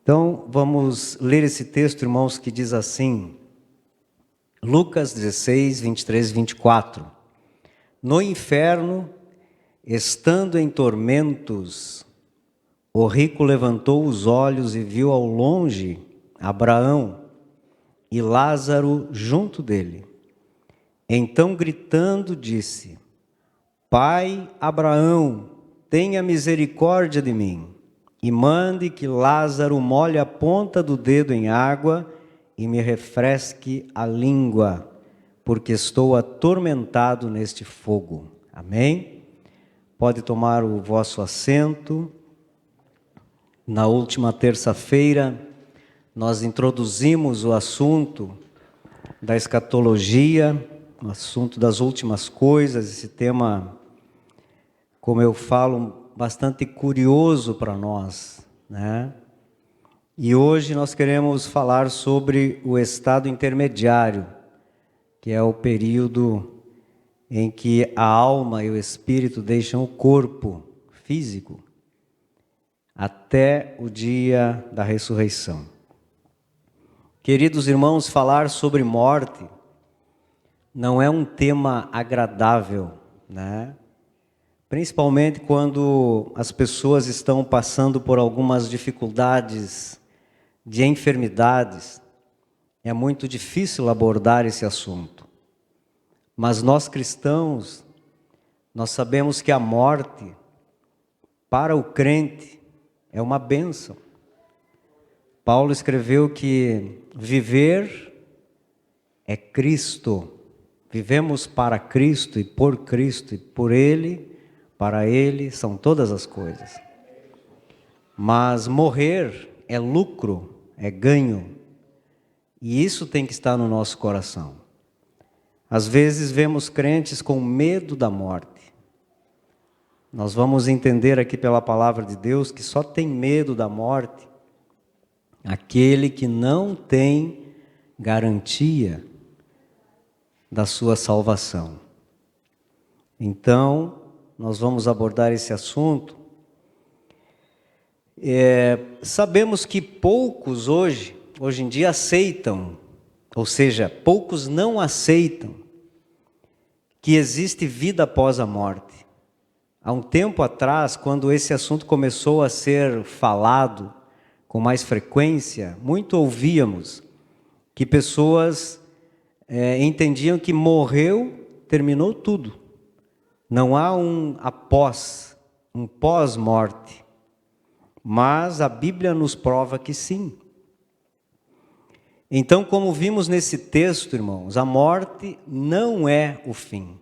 Então, vamos ler esse texto, irmãos, que diz assim, Lucas 16, 23 e 24. No inferno, estando em tormentos, o rico levantou os olhos e viu ao longe Abraão e Lázaro junto dele. Então, gritando, disse: Pai Abraão, tenha misericórdia de mim, e mande que Lázaro molhe a ponta do dedo em água e me refresque a língua, porque estou atormentado neste fogo. Amém? Pode tomar o vosso assento. Na última terça-feira, nós introduzimos o assunto da escatologia, o assunto das últimas coisas, esse tema, como eu falo, bastante curioso para nós, né? E hoje nós queremos falar sobre o estado intermediário, que é o período em que a alma e o espírito deixam o corpo físico, até o dia da ressurreição. Queridos irmãos, falar sobre morte não é um tema agradável, né? Principalmente quando as pessoas estão passando por algumas dificuldades de enfermidades, é muito difícil abordar esse assunto. Mas nós cristãos, nós sabemos que a morte, para o crente, é uma bênção. Paulo escreveu que viver é Cristo. Vivemos para Cristo e por Cristo e por Ele, para Ele são todas as coisas. Mas morrer é lucro, é ganho. E isso tem que estar no nosso coração. Às vezes vemos crentes com medo da morte. Nós vamos entender aqui pela palavra de Deus que só tem medo da morte aquele que não tem garantia da sua salvação. Então, nós vamos abordar esse assunto. Sabemos que poucos hoje em dia aceitam, ou seja, poucos não aceitam que existe vida após a morte. Há um tempo atrás, quando esse assunto começou a ser falado com mais frequência, muito ouvíamos que pessoas entendiam que morreu, terminou tudo. Não há um pós-morte. Mas a Bíblia nos prova que sim. Então, como vimos nesse texto, irmãos, a morte não é o fim.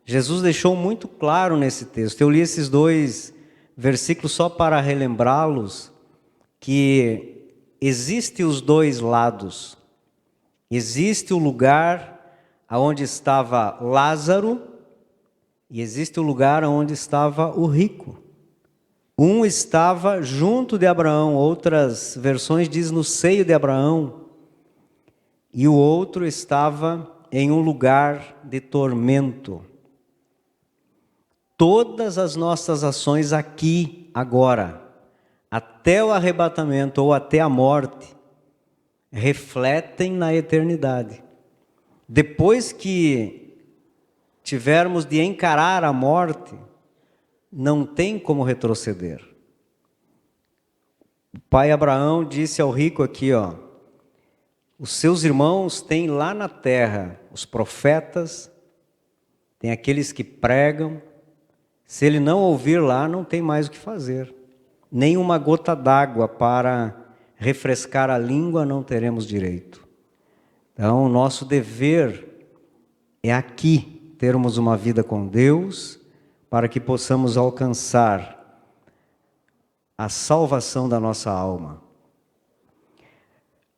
Jesus deixou muito claro nesse texto. Eu li esses 2 versículos só para relembrá-los que existem os 2 lados. Existe o lugar onde estava Lázaro e existe o lugar onde estava o rico. Um estava junto de Abraão, outras versões dizem no seio de Abraão, e o outro estava em um lugar de tormento. Todas as nossas ações aqui, agora, até o arrebatamento ou até a morte, refletem na eternidade. Depois que tivermos de encarar a morte, não tem como retroceder. O pai Abraão disse ao rico aqui, os seus irmãos têm lá na terra os profetas, tem aqueles que pregam. Se ele não ouvir lá, não tem mais o que fazer. Nem uma gota d'água para refrescar a língua não teremos direito. Então, o nosso dever é aqui termos uma vida com Deus, para que possamos alcançar a salvação da nossa alma.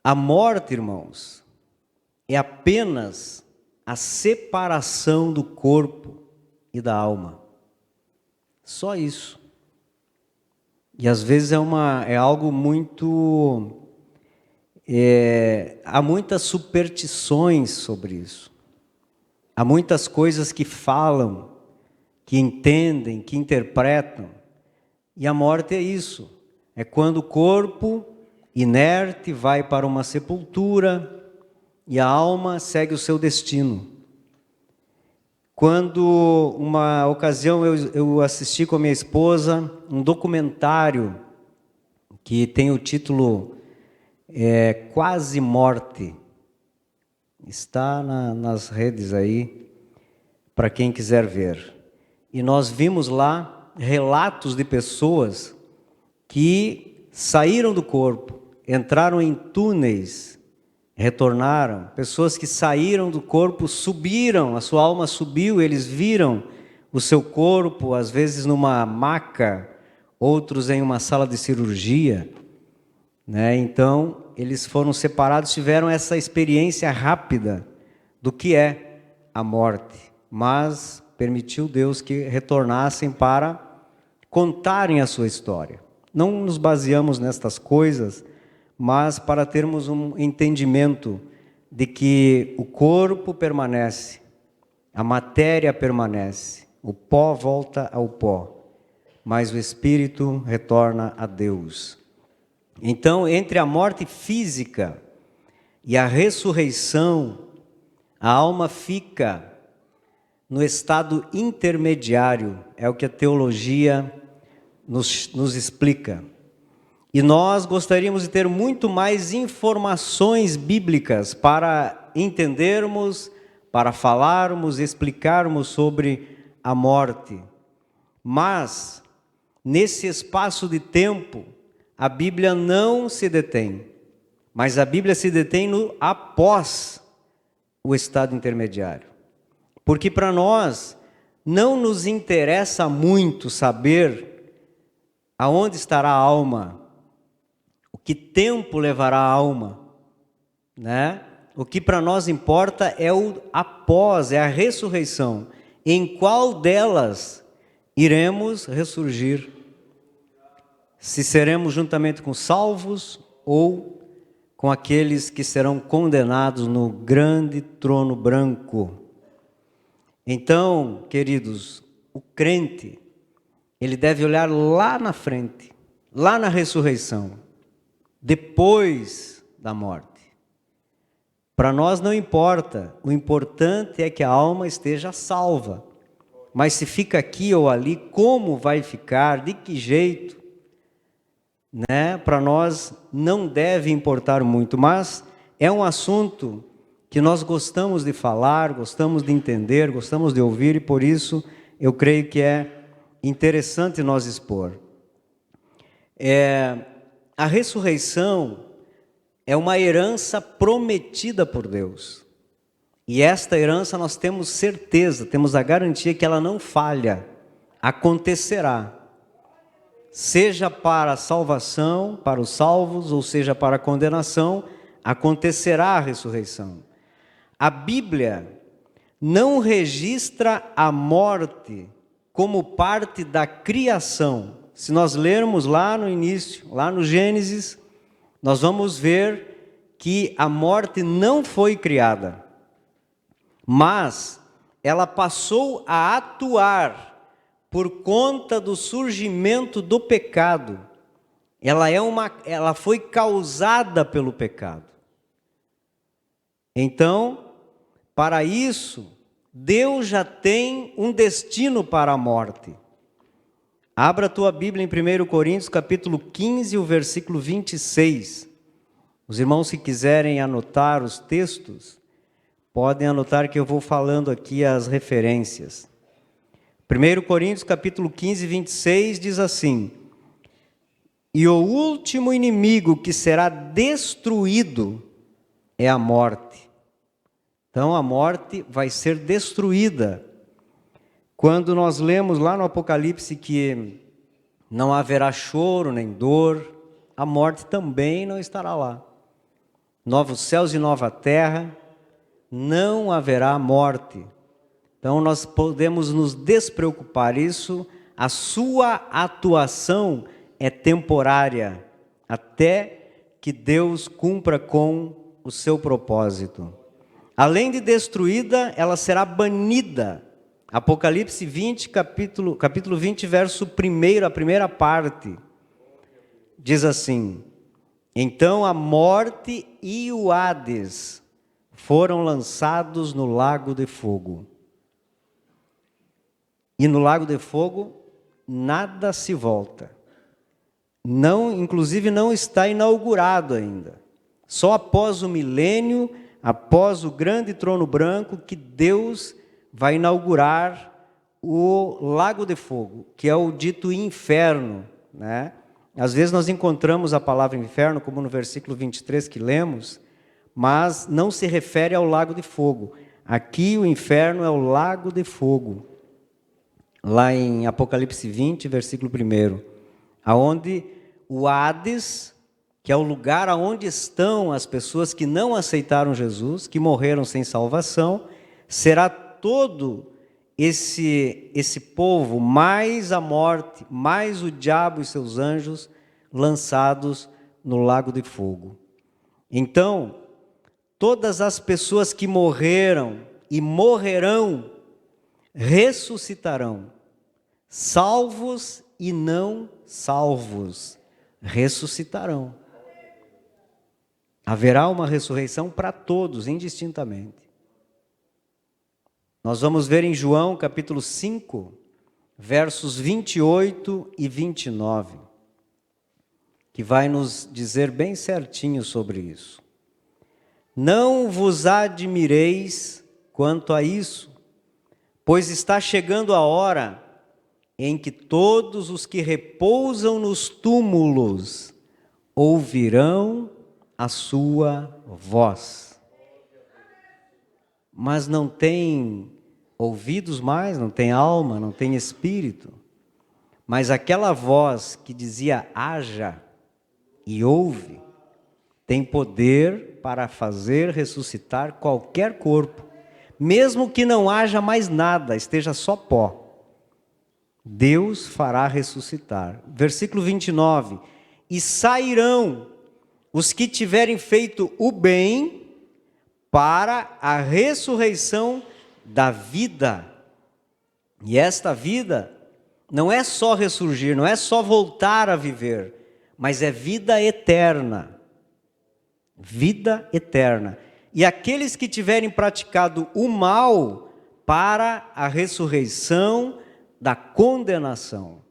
A morte, irmãos, é apenas a separação do corpo e da alma. Só isso. E às vezes é algo muito... há muitas superstições sobre isso. Há muitas coisas que falam, que entendem, que interpretam. E a morte é isso. É quando o corpo inerte, vai para uma sepultura e a alma segue o seu destino. Quando, uma ocasião, eu assisti com a minha esposa um documentário que tem o título Quase Morte. Está nas redes aí, para quem quiser ver. E nós vimos lá relatos de pessoas que saíram do corpo, entraram em túneis, retornaram. Pessoas que saíram do corpo, subiram, a sua alma subiu, eles viram o seu corpo, às vezes numa maca, outros em uma sala de cirurgia, né? Então, eles foram separados, tiveram essa experiência rápida do que é a morte, mas permitiu Deus que retornassem para contarem a sua história. Não nos baseamos nestas coisas, mas para termos um entendimento de que o corpo permanece, a matéria permanece, o pó volta ao pó, mas o espírito retorna a Deus. Então, entre a morte física e a ressurreição, a alma fica no estado intermediário, é o que a teologia nos explica. E nós gostaríamos de ter muito mais informações bíblicas para entendermos, para falarmos, explicarmos sobre a morte. Mas, nesse espaço de tempo, a Bíblia não se detém, mas a Bíblia se detém após o estado intermediário. Porque para nós não nos interessa muito saber aonde estará a alma, o que tempo levará a alma, né? O que para nós importa é o após, é a ressurreição. Em qual delas iremos ressurgir? Se seremos juntamente com os salvos ou com aqueles que serão condenados no grande trono branco. Então, queridos, o crente, ele deve olhar lá na frente, lá na ressurreição, depois da morte. Para nós não importa, o importante é que a alma esteja salva. Mas se fica aqui ou ali, como vai ficar, de que jeito, né? Para nós não deve importar muito, mas é um assunto que nós gostamos de falar, gostamos de entender, gostamos de ouvir, e por isso eu creio que é interessante nós expor. A ressurreição é uma herança prometida por Deus. E esta herança nós temos certeza, temos a garantia que ela não falha, acontecerá. Seja para a salvação, para os salvos, ou seja para a condenação, acontecerá a ressurreição. A Bíblia não registra a morte como parte da criação. Se nós lermos lá no início, lá no Gênesis, nós vamos ver que a morte não foi criada, mas ela passou a atuar por conta do surgimento do pecado. Ela foi causada pelo pecado. Então, para isso, Deus já tem um destino para a morte. Abra a tua Bíblia em 1 Coríntios, capítulo 15, o versículo 26. Os irmãos, se quiserem anotar os textos, podem anotar que eu vou falando aqui as referências. 1 Coríntios, capítulo 15, 26, diz assim: e o último inimigo que será destruído é a morte. Então a morte vai ser destruída. Quando nós lemos lá no Apocalipse que não haverá choro nem dor, a morte também não estará lá. Novos céus e nova terra, não haverá morte. Então nós podemos nos despreocupar. Isso, a sua atuação é temporária, até que Deus cumpra com o seu propósito. Além de destruída, ela será banida. Apocalipse 20, capítulo 20, verso 1, a primeira parte, diz assim: Então a morte e o Hades foram lançados no lago de fogo. E no lago de fogo nada se volta. Não, inclusive não está inaugurado ainda. Só após o milênio, após o grande trono branco, que Deus vai inaugurar o lago de fogo, que é o dito inferno, né? Às vezes nós encontramos a palavra inferno, como no versículo 23 que lemos, mas não se refere ao lago de fogo. Aqui o inferno é o lago de fogo. Lá em Apocalipse 20, versículo 1, aonde o Hades, que é o lugar aonde estão as pessoas que não aceitaram Jesus, que morreram sem salvação, será todo esse povo, mais a morte, mais o diabo e seus anjos, lançados no lago de fogo. Então, todas as pessoas que morreram e morrerão, ressuscitarão, salvos e não salvos, ressuscitarão. Haverá uma ressurreição para todos, indistintamente. Nós vamos ver em João capítulo 5, versos 28 e 29, que vai nos dizer bem certinho sobre isso. Não vos admireis quanto a isso, pois está chegando a hora em que todos os que repousam nos túmulos ouvirão a sua voz. Mas não tem ouvidos mais, não tem alma, não tem espírito. Mas aquela voz que dizia haja e ouve, tem poder para fazer ressuscitar qualquer corpo, mesmo que não haja mais nada, esteja só pó. Deus fará ressuscitar. Versículo 29. E sairão os que tiverem feito o bem para a ressurreição da vida. E esta vida não é só ressurgir, não é só voltar a viver, mas é vida eterna. Vida eterna. E aqueles que tiverem praticado o mal para a ressurreição da condenação.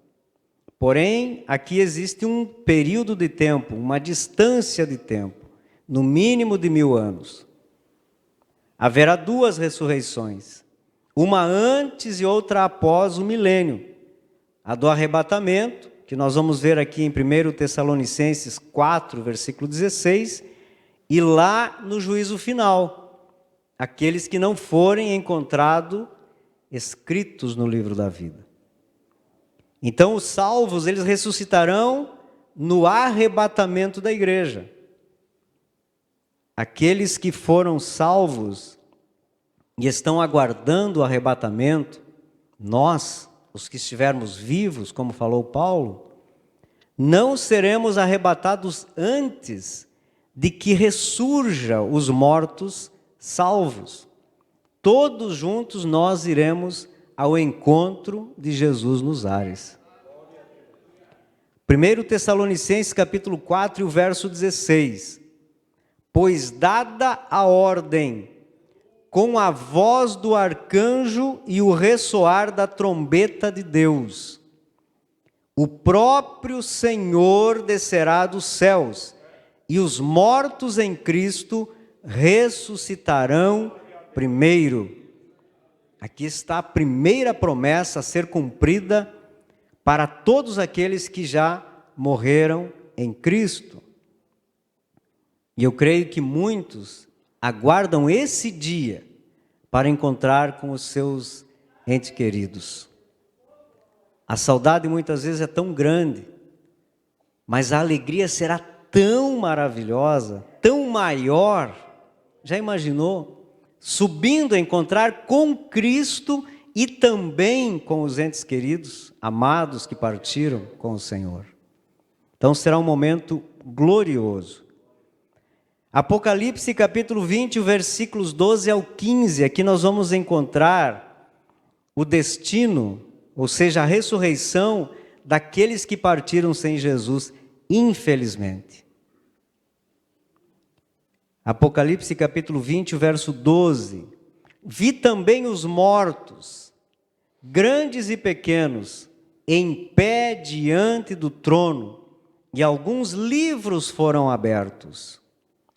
Porém, aqui existe um período de tempo, uma distância de tempo, no mínimo de 1000 anos. Haverá 2 ressurreições, uma antes e outra após o milênio. A do arrebatamento, que nós vamos ver aqui em 1 Tessalonicenses 4, versículo 16, e lá no juízo final, aqueles que não forem encontrados escritos no livro da vida. Então os salvos, eles ressuscitarão no arrebatamento da igreja. Aqueles que foram salvos e estão aguardando o arrebatamento, nós, os que estivermos vivos, como falou Paulo, não seremos arrebatados antes de que ressurja os mortos salvos. Todos juntos nós iremos ao encontro de Jesus nos ares. 1 Tessalonicenses capítulo 4 e o verso 16. Pois dada a ordem, com a voz do arcanjo e o ressoar da trombeta de Deus, o próprio Senhor descerá dos céus, e os mortos em Cristo ressuscitarão primeiro. Aqui está a primeira promessa a ser cumprida para todos aqueles que já morreram em Cristo. E eu creio que muitos aguardam esse dia para encontrar com os seus entes queridos. A saudade muitas vezes é tão grande, mas a alegria será tão maravilhosa, tão maior. Já imaginou? Subindo a encontrar com Cristo e também com os entes queridos, amados que partiram com o Senhor. Então será um momento glorioso. Apocalipse capítulo 20, versículos 12 ao 15, aqui nós vamos encontrar o destino, ou seja, a ressurreição daqueles que partiram sem Jesus, infelizmente. Apocalipse capítulo 20, verso 12. Vi também os mortos, grandes e pequenos, em pé diante do trono, e alguns livros foram abertos.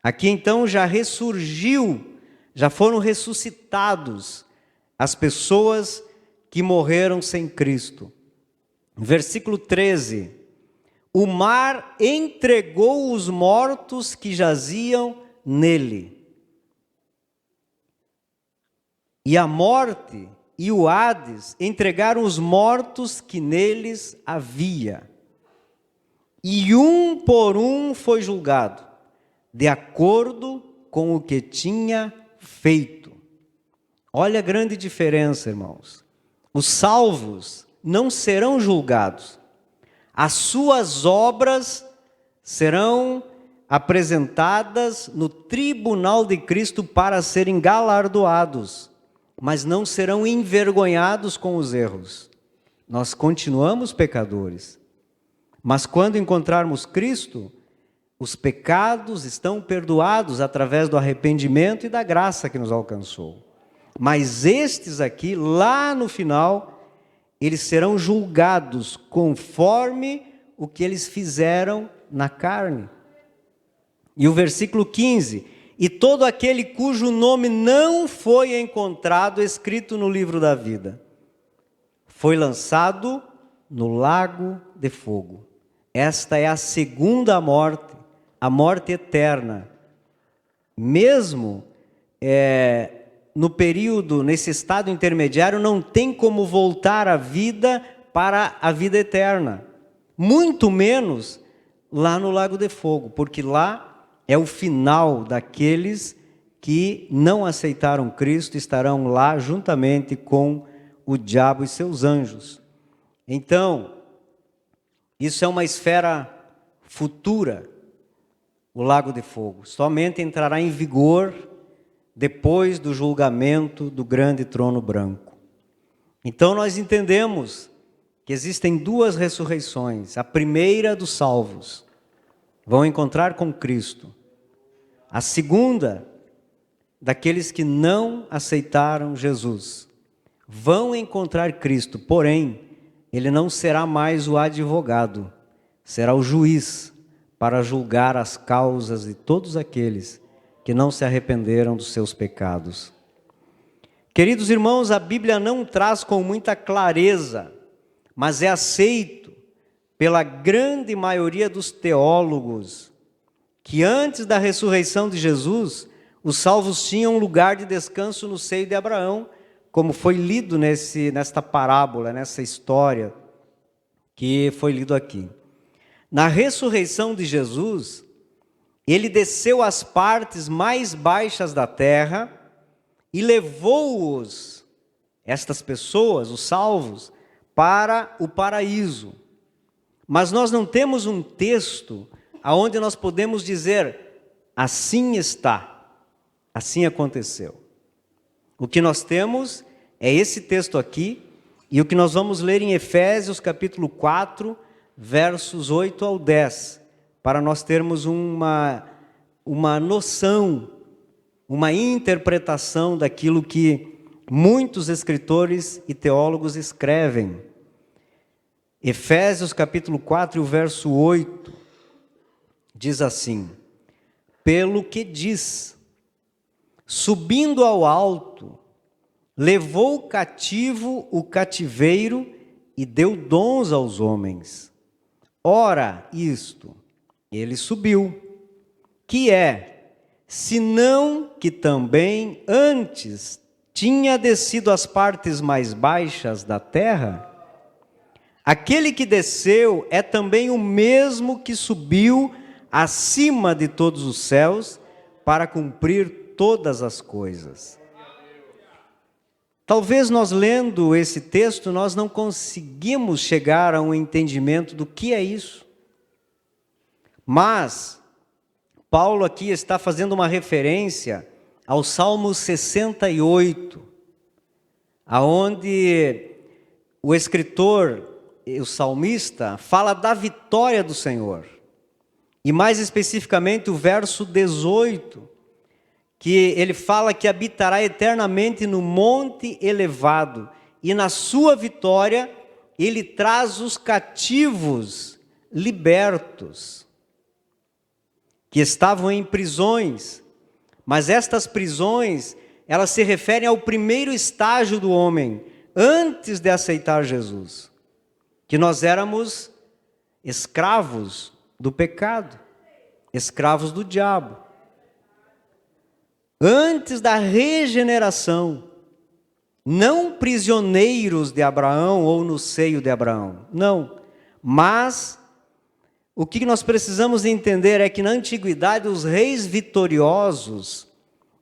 Aqui então já ressurgiu, já foram ressuscitados as pessoas que morreram sem Cristo. Versículo 13. O mar entregou os mortos que jaziam nele. E a morte e o Hades entregaram os mortos que neles havia. E um por um foi julgado, de acordo com o que tinha feito. Olha a grande diferença, irmãos. Os salvos não serão julgados. As suas obras serão apresentadas no tribunal de Cristo para serem galardoados, mas não serão envergonhados com os erros. Nós continuamos pecadores, mas quando encontrarmos Cristo, os pecados estão perdoados através do arrependimento e da graça que nos alcançou. Mas estes aqui, lá no final, eles serão julgados conforme o que eles fizeram na carne. E o versículo 15: e todo aquele cujo nome não foi encontrado escrito no livro da vida, foi lançado no lago de fogo. Esta é a segunda morte, a morte eterna. Mesmo no período, nesse estado intermediário, não tem como voltar a vida para a vida eterna. Muito menos lá no lago de fogo, porque lá é o final daqueles que não aceitaram Cristo, estarão lá juntamente com o diabo e seus anjos. Então, isso é uma esfera futura, o lago de fogo. Somente entrará em vigor depois do julgamento do grande trono branco. Então nós entendemos que existem duas ressurreições. A primeira dos salvos vão encontrar com Cristo. A segunda, daqueles que não aceitaram Jesus, vão encontrar Cristo, porém, ele não será mais o advogado, será o juiz para julgar as causas de todos aqueles que não se arrependeram dos seus pecados. Queridos irmãos, a Bíblia não traz com muita clareza, mas é aceito pela grande maioria dos teólogos, que antes da ressurreição de Jesus, os salvos tinham um lugar de descanso no seio de Abraão, como foi lido nesta parábola, nessa história que foi lido aqui. Na ressurreição de Jesus, ele desceu às partes mais baixas da terra e levou-os, estas pessoas, os salvos, para o paraíso. Mas nós não temos um texto aonde nós podemos dizer, assim está, assim aconteceu. O que nós temos é esse texto aqui, e o que nós vamos ler em Efésios capítulo 4, versos 8 ao 10, para nós termos uma noção, uma interpretação daquilo que muitos escritores e teólogos escrevem. Efésios capítulo 4, o verso 8, diz assim: pelo que diz, subindo ao alto, levou cativo o cativeiro e deu dons aos homens. Ora, isto, ele subiu, que é, senão que também antes tinha descido às partes mais baixas da terra? Aquele que desceu é também o mesmo que subiu acima de todos os céus para cumprir todas as coisas. Talvez nós lendo esse texto, nós não conseguimos chegar a um entendimento do que é isso. Mas Paulo aqui está fazendo uma referência ao Salmo 68, aonde o escritor, o salmista, fala da vitória do Senhor. E mais especificamente o verso 18, que ele fala que habitará eternamente no monte elevado, e na sua vitória ele traz os cativos libertos, que estavam em prisões. Mas estas prisões, elas se referem ao primeiro estágio do homem, antes de aceitar Jesus, que nós éramos escravos do pecado, escravos do diabo. Antes da regeneração, não prisioneiros de Abraão ou no seio de Abraão, não. Mas o que nós precisamos entender é que na antiguidade os reis vitoriosos,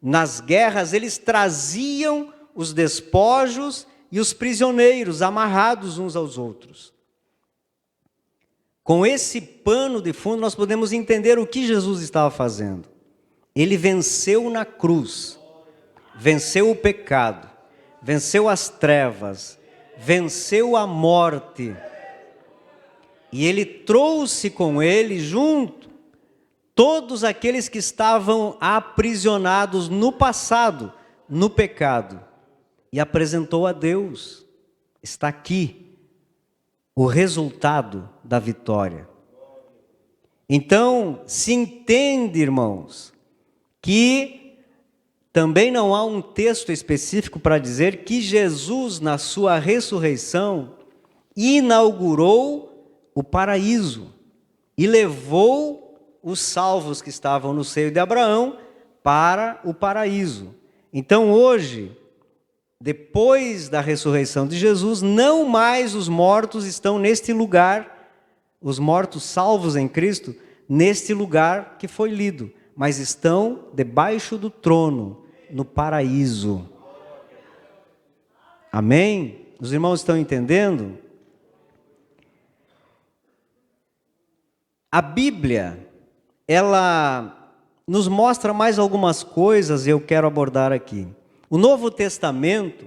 nas guerras, eles traziam os despojos e os prisioneiros amarrados uns aos outros. Com esse pano de fundo nós podemos entender o que Jesus estava fazendo. Ele venceu na cruz, venceu o pecado, venceu as trevas, venceu a morte. E ele trouxe com ele junto todos aqueles que estavam aprisionados no passado, no pecado, e apresentou a Deus. Está aqui o resultado da vitória. Então, se entende, irmãos, que também não há um texto específico para dizer que Jesus, na sua ressurreição, inaugurou o paraíso e levou os salvos que estavam no seio de Abraão para o paraíso. Então hoje, depois da ressurreição de Jesus, não mais os mortos estão neste lugar, os mortos salvos em Cristo, neste lugar que foi lido, mas estão debaixo do trono, no paraíso. Amém? Os irmãos estão entendendo? A Bíblia, ela nos mostra mais algumas coisas e eu quero abordar aqui. O Novo Testamento,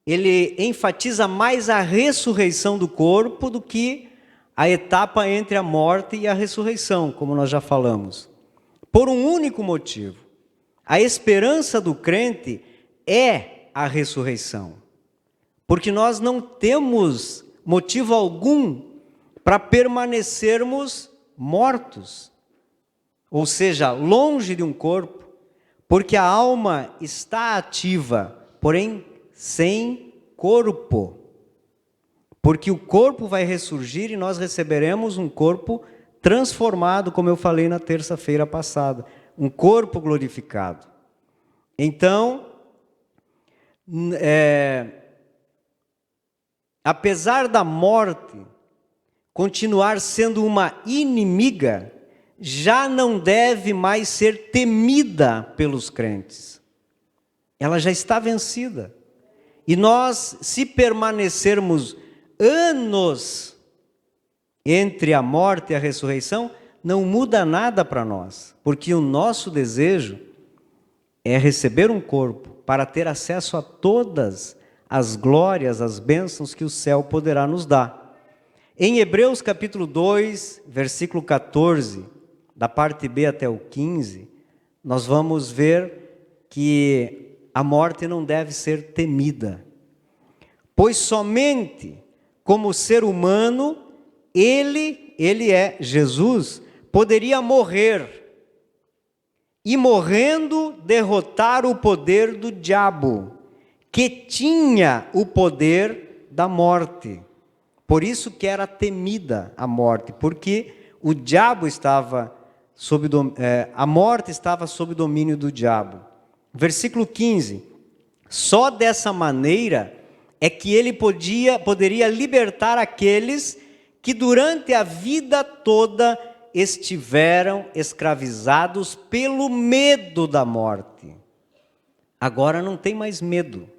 ele enfatiza mais a ressurreição do corpo do que a etapa entre a morte e a ressurreição, como nós já falamos. Por um único motivo. A esperança do crente é a ressurreição. Porque nós não temos motivo algum para permanecermos mortos, ou seja, longe de um corpo, porque a alma está ativa, porém sem corpo. Porque o corpo vai ressurgir e nós receberemos um corpo transformado, como eu falei na terça-feira passada, um corpo glorificado. Então, apesar da morte continuar sendo uma inimiga, já não deve mais ser temida pelos crentes. Ela já está vencida. E nós, se permanecermos anos entre a morte e a ressurreição, não muda nada para nós, porque o nosso desejo é receber um corpo para ter acesso a todas as glórias, as bênçãos que o céu poderá nos dar. Em Hebreus capítulo 2, versículo 14, da parte B até o 15, nós vamos ver que a morte não deve ser temida, pois somente como ser humano, ele é Jesus, poderia morrer, e morrendo derrotar o poder do diabo, que tinha o poder da morte. Por isso que era temida a morte, porque o diabo estava a morte estava sob domínio do diabo. Versículo 15, só dessa maneira é que ele poderia libertar aqueles que durante a vida toda estiveram escravizados pelo medo da morte. Agora não tem mais medo,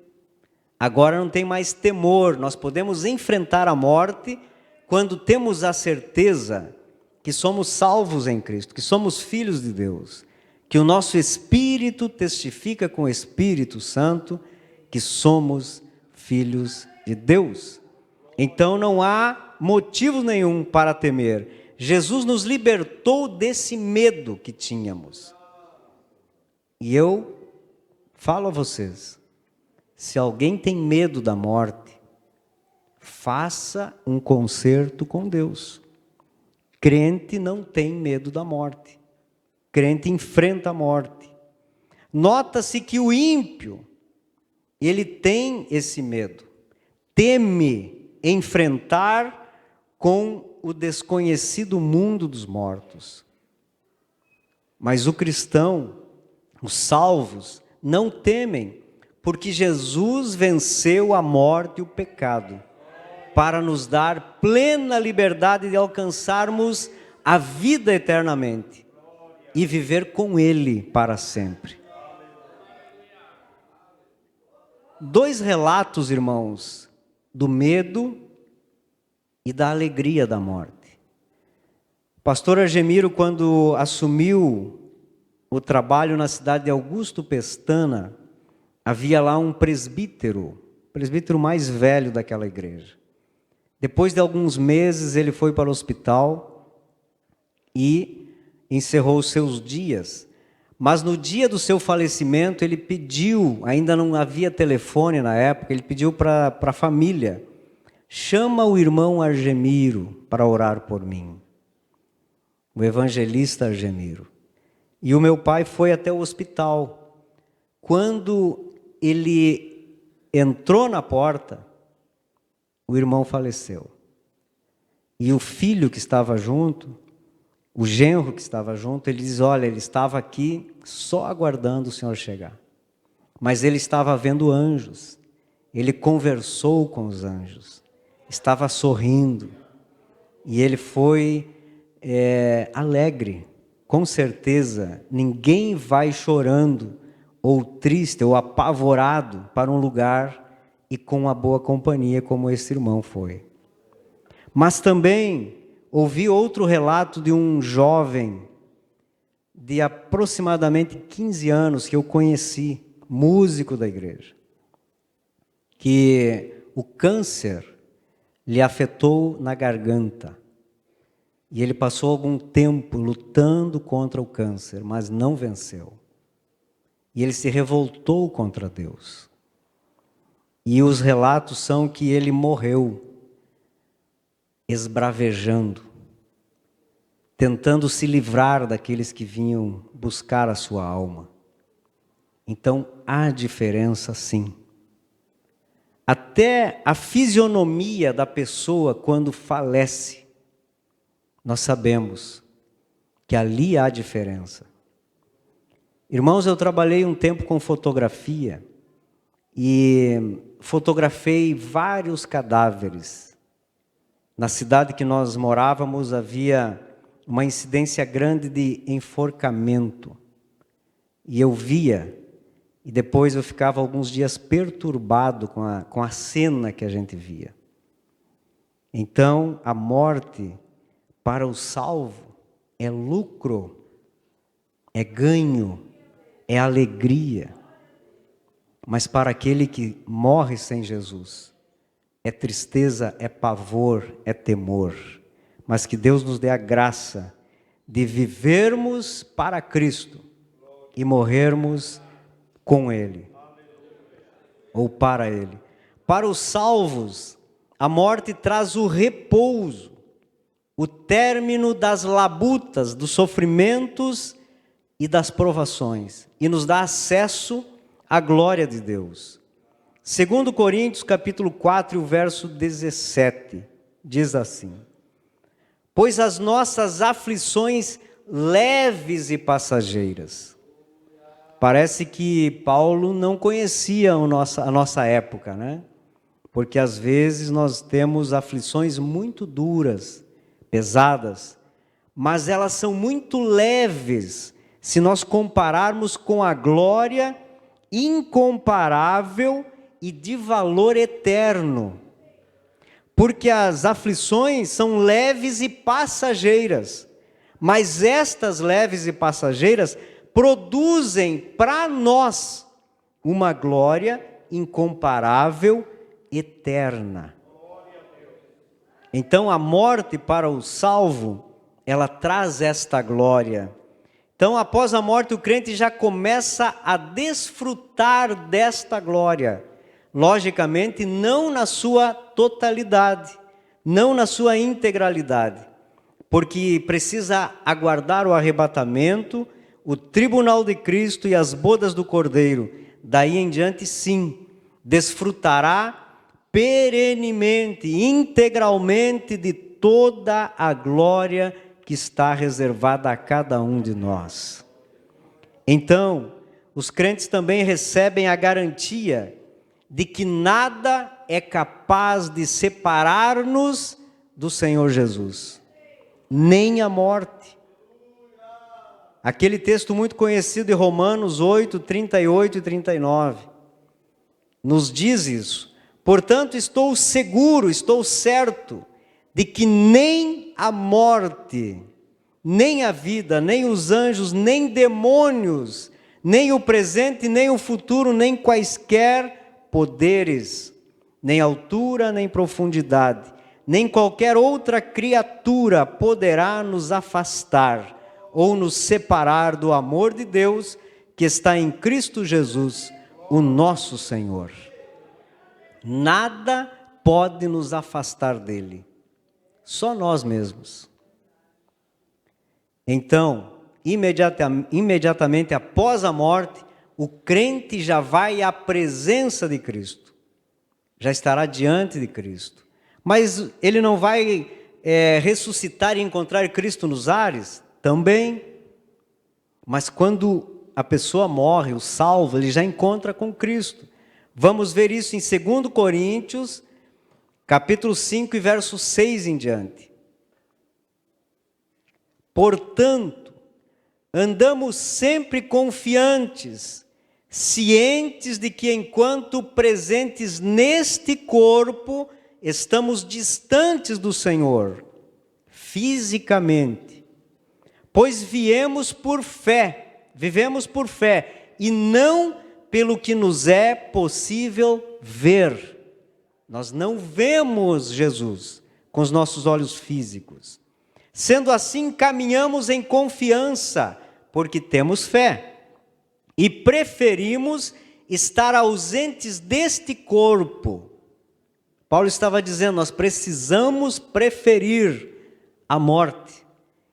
agora não tem mais temor, nós podemos enfrentar a morte quando temos a certeza que somos salvos em Cristo, que somos filhos de Deus, que o nosso Espírito testifica com o Espírito Santo que somos filhos de Deus. Então não há motivo nenhum para temer. Jesus nos libertou desse medo que tínhamos. E eu falo a vocês, se alguém tem medo da morte, faça um concerto com Deus. Crente não tem medo da morte. Crente enfrenta a morte. Nota-se que o ímpio, ele tem esse medo. Teme enfrentar com o desconhecido mundo dos mortos. Mas o cristão, os salvos, não temem, porque Jesus venceu a morte e o pecado, para nos dar plena liberdade de alcançarmos a vida eternamente e viver com Ele para sempre. 2 relatos, irmãos, do medo e da alegria da morte. O pastor Argemiro, quando assumiu o trabalho na cidade de Augusto Pestana, havia lá um presbítero, o presbítero mais velho daquela igreja. Depois de alguns meses, ele foi para o hospital e encerrou os seus dias. Mas no dia do seu falecimento, ele pediu, ainda não havia telefone na época, ele pediu para a família, chama o irmão Argemiro para orar por mim. O evangelista Argemiro. E o meu pai foi até o hospital. Quando ele entrou na porta, o irmão faleceu. E o filho que estava junto, o genro que estava junto, ele diz, olha, ele estava aqui só aguardando o senhor chegar. Mas ele estava vendo anjos. Ele conversou com os anjos. Estava sorrindo. E ele foi alegre. Com certeza, ninguém vai chorando, ou triste, ou apavorado para um lugar e com uma boa companhia como esse irmão foi. Mas também ouvi outro relato de um jovem de aproximadamente 15 anos que eu conheci, músico da igreja, que o câncer lhe afetou na garganta. E ele passou algum tempo lutando contra o câncer, mas não venceu. E ele se revoltou contra Deus. E os relatos são que ele morreu esbravejando, tentando se livrar daqueles que vinham buscar a sua alma. Então, há diferença sim. Até a fisionomia da pessoa quando falece, nós sabemos que ali há diferença. Irmãos, eu trabalhei um tempo com fotografia e fotografei vários cadáveres. Na cidade que nós morávamos havia uma incidência grande de enforcamento. E eu via, e depois eu ficava alguns dias perturbado com a cena que a gente via. Então, a morte para o salvo é lucro, é ganho, é alegria. Mas para aquele que morre sem Jesus, é tristeza, é pavor, é temor. Mas que Deus nos dê a graça de vivermos para Cristo e morrermos com Ele, ou para Ele. Para os salvos, a morte traz o repouso, o término das labutas, dos sofrimentos e das provações, e nos dá acesso à glória de Deus. 2 Coríntios capítulo 4, o verso 17, diz assim: pois as nossas aflições leves e passageiras. Parece que Paulo não conhecia a nossa época, né? Porque às vezes nós temos aflições muito duras, pesadas, mas elas são muito leves se nós compararmos com a glória incomparável e de valor eterno. Porque as aflições são leves e passageiras, mas estas leves e passageiras produzem para nós uma glória incomparável, eterna. Então a morte para o salvo, ela traz esta glória. Então, após a morte, o crente já começa a desfrutar desta glória. Logicamente, não na sua totalidade, não na sua integralidade, porque precisa aguardar o arrebatamento, o tribunal de Cristo e as bodas do Cordeiro. Daí em diante, sim, desfrutará perenemente, integralmente de toda a glória que está reservada a cada um de nós. Então, os crentes também recebem a garantia de que nada é capaz de separar-nos do Senhor Jesus, nem a morte. Aquele texto muito conhecido de Romanos 8, 38 e 39, nos diz isso. Portanto, estou seguro, estou certo, de que nem a morte, nem a vida, nem os anjos, nem demônios, nem o presente, nem o futuro, nem quaisquer poderes, nem altura, nem profundidade, nem qualquer outra criatura poderá nos afastar ou nos separar do amor de Deus que está em Cristo Jesus, o nosso Senhor. Nada pode nos afastar dele. Só nós mesmos. Então, imediatamente após a morte, o crente já vai à presença de Cristo. Já estará diante de Cristo. Mas ele não vai ressuscitar e encontrar Cristo nos ares? Também. Mas quando a pessoa morre, o salvo, ele já encontra com Cristo. Vamos ver isso em 2 Coríntios, capítulo 5 e verso 6 em diante. Portanto, andamos sempre confiantes, cientes de que enquanto presentes neste corpo, estamos distantes do Senhor, fisicamente. Pois vivemos por fé, e não pelo que nos é possível ver. Nós não vemos Jesus com os nossos olhos físicos. Sendo assim, caminhamos em confiança, porque temos fé. E preferimos estar ausentes deste corpo. Paulo estava dizendo, nós precisamos preferir a morte.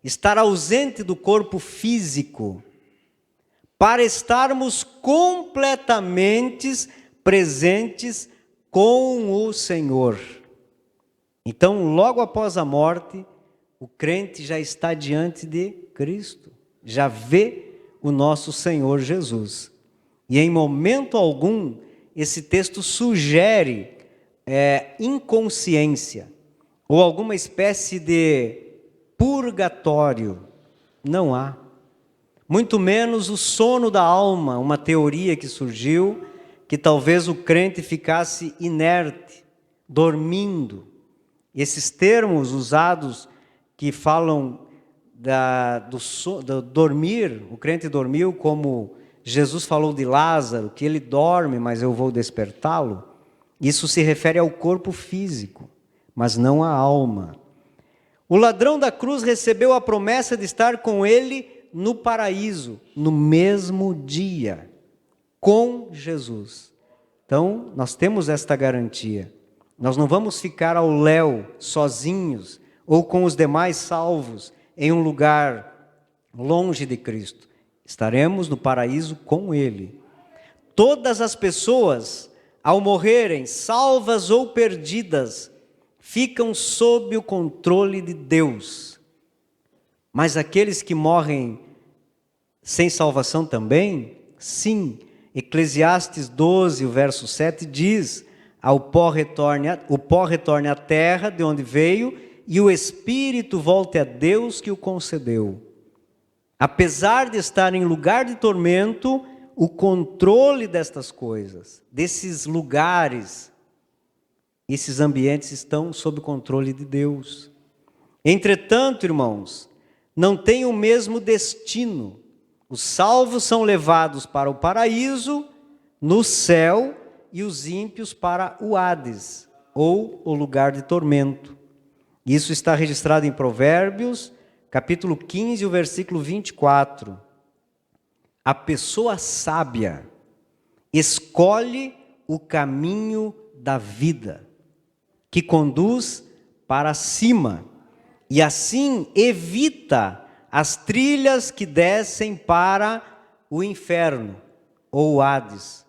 Estar ausente do corpo físico, para estarmos completamente presentes com o Senhor. Então, logo após a morte, o crente já está diante de Cristo, já vê o nosso Senhor Jesus. E em momento algum, esse texto sugere inconsciência, ou alguma espécie de purgatório. Não há. Muito menos o sono da alma, uma teoria que surgiu, que talvez o crente ficasse inerte, dormindo. Esses termos usados que falam do dormir, o crente dormiu, como Jesus falou de Lázaro, que ele dorme, mas eu vou despertá-lo. Isso se refere ao corpo físico, mas não à alma. O ladrão da cruz recebeu a promessa de estar com ele no paraíso, no mesmo dia, com Jesus. Então, nós temos esta garantia. Nós não vamos ficar ao léu, sozinhos, ou com os demais salvos, em um lugar longe de Cristo. Estaremos no paraíso com Ele. Todas as pessoas, ao morrerem, salvas ou perdidas, ficam sob o controle de Deus. Mas aqueles que morrem sem salvação também? Sim. Eclesiastes 12, o verso 7 diz, o pó retorne à terra de onde veio, e o espírito volte a Deus que o concedeu. Apesar de estar em lugar de tormento, o controle destas coisas, desses lugares, esses ambientes estão sob o controle de Deus. Entretanto, irmãos, não tem o mesmo destino. Os salvos são levados para o paraíso, no céu, e os ímpios para o Hades, ou o lugar de tormento. Isso está registrado em Provérbios, capítulo 15, o versículo 24. A pessoa sábia escolhe o caminho da vida, que conduz para cima, e assim evita as trilhas que descem para o inferno, ou Hades.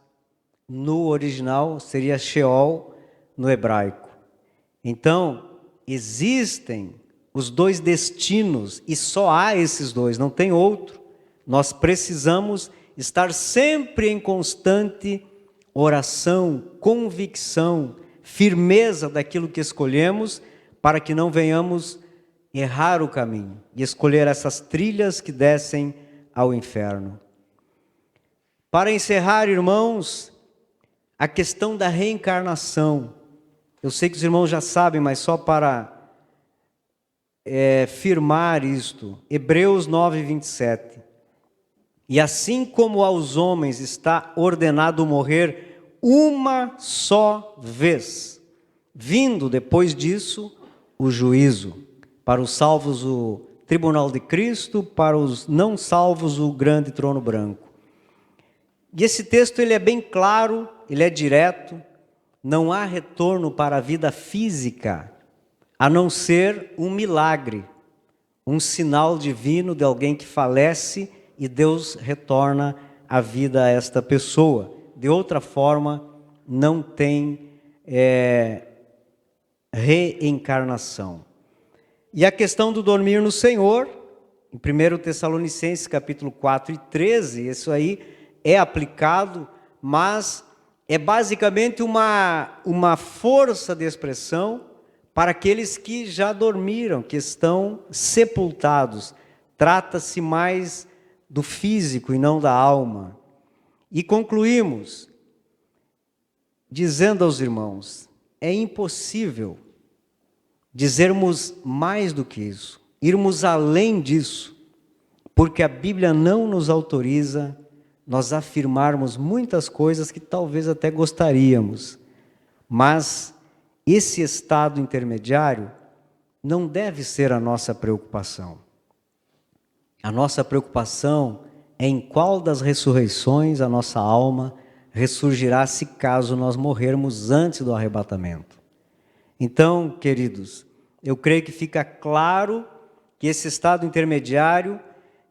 No original seria Sheol, no hebraico. Então, existem os dois destinos, e só há esses dois, não tem outro. Nós precisamos estar sempre em constante oração, convicção, firmeza daquilo que escolhemos, para que não venhamos errar o caminho e escolher essas trilhas que descem ao inferno. Para encerrar, irmãos, a questão da reencarnação. Eu sei que os irmãos já sabem, mas só para firmar isto. Hebreus 9, 27. E assim como aos homens está ordenado morrer uma só vez, vindo depois disso o juízo. Para os salvos o tribunal de Cristo, para os não salvos o grande trono branco. E esse texto ele é bem claro, ele é direto, não há retorno para a vida física, a não ser um milagre, um sinal divino de alguém que falece e Deus retorna a vida a esta pessoa. De outra forma, não tem reencarnação. E a questão do dormir no Senhor, em 1 Tessalonicenses capítulo 4 e 13, isso aí é aplicado, mas é basicamente uma força de expressão para aqueles que já dormiram, que estão sepultados. Trata-se mais do físico e não da alma. E concluímos dizendo aos irmãos, é impossível dizermos mais do que isso, irmos além disso, porque a Bíblia não nos autoriza nós afirmarmos muitas coisas que talvez até gostaríamos, mas esse estado intermediário não deve ser a nossa preocupação. A nossa preocupação é em qual das ressurreições a nossa alma ressurgirá se caso nós morrermos antes do arrebatamento. Então, queridos, eu creio que fica claro que esse estado intermediário,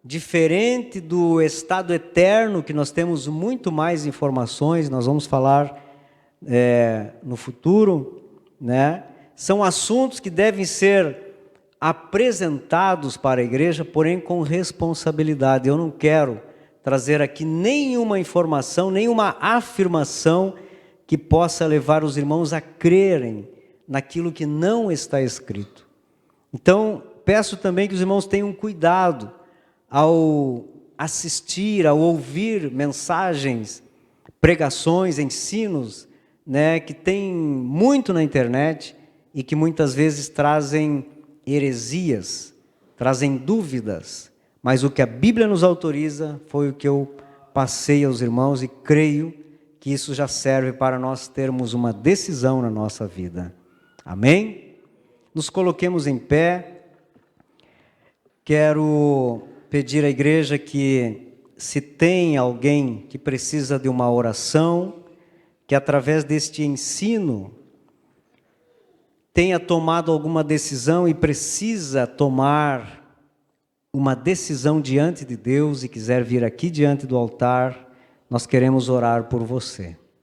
diferente do estado eterno, que nós temos muito mais informações, nós vamos falar no futuro, né? São assuntos que devem ser apresentados para a igreja, porém com responsabilidade. Eu não quero trazer aqui nenhuma informação, nenhuma afirmação que possa levar os irmãos a crerem naquilo que não está escrito. Então, peço também que os irmãos tenham cuidado ao assistir, ao ouvir mensagens, pregações, ensinos, né, que tem muito na internet e que muitas vezes trazem heresias, trazem dúvidas, mas o que a Bíblia nos autoriza foi o que eu passei aos irmãos e creio que isso já serve para nós termos uma decisão na nossa vida. Amém? Nos coloquemos em pé. Quero pedir à igreja que, se tem alguém que precisa de uma oração, que através deste ensino tenha tomado alguma decisão e precisa tomar uma decisão diante de Deus e quiser vir aqui diante do altar, nós queremos orar por você.